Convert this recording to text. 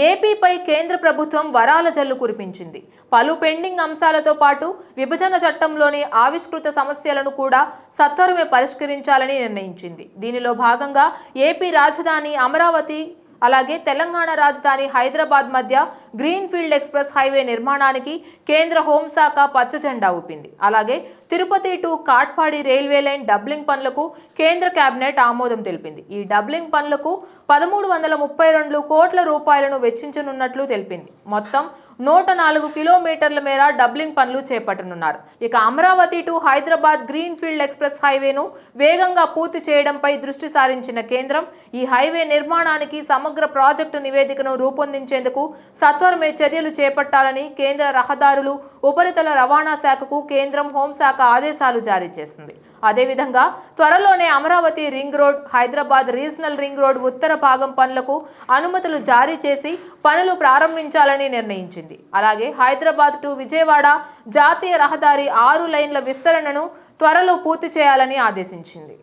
ఏపీపై కేంద్ర ప్రభుత్వం వరాల జల్లు కురిపించింది. పలు పెండింగ్ అంశాలతో పాటు విభజన చట్టంలోని ఆవిష్కృత సమస్యలను కూడా సత్వరమే పరిష్కరించాలని నిర్ణయించింది. దీనిలో భాగంగా ఏపీ రాజధాని అమరావతి అలాగే తెలంగాణ రాజధాని హైదరాబాద్ మధ్య గ్రీన్ఫీల్డ్ ఎక్స్ప్రెస్ హైవే నిర్మాణానికి కేంద్ర హోంశాఖ పచ్చజెండా ఊపింది. అలాగే Tirupati to Katpadi railway line doubling పనులకు కేంద్ర కేబినెట్ ఆమోదం తెలిపింది. ఈ డబ్లింగ్ పనులకు 1332 కోట్ల రూపాయలను వెచ్చించనున్నట్లు తెలిపింది. మొత్తం 104 కిలోమీటర్ల మేర డబ్లింగ్ పనులు చేపట్టనున్నారు. ఇక Amaravati to Hyderabad greenfield express హైవేను వేగంగా పూర్తి చేయడంపై దృష్టి సారించిన కేంద్రం ఈ హైవే నిర్మాణానికి సమగ్ర ప్రాజెక్టు నివేదికను రూపొందించేందుకు సత్వరమే చర్యలు చేపట్టాలని కేంద్ర రహదారులు, ఉపరితల రవాణా శాఖకు కేంద్రం హోంశాఖ ఆదేశాలు జారీ చేసింది. అదేవిధంగా త్వరలోనే Amaravati ring road, Hyderabad regional ring road ఉత్తర భాగం పనులకు అనుమతులు జారీ చేసి పనులు ప్రారంభించాలని నిర్ణయించింది. అలాగే హైదరాబాద్ టు విజయవాడ జాతీయ రహదారి 6 లైన్ల విస్తరణను త్వరలో పూర్తి చేయాలని ఆదేశించింది.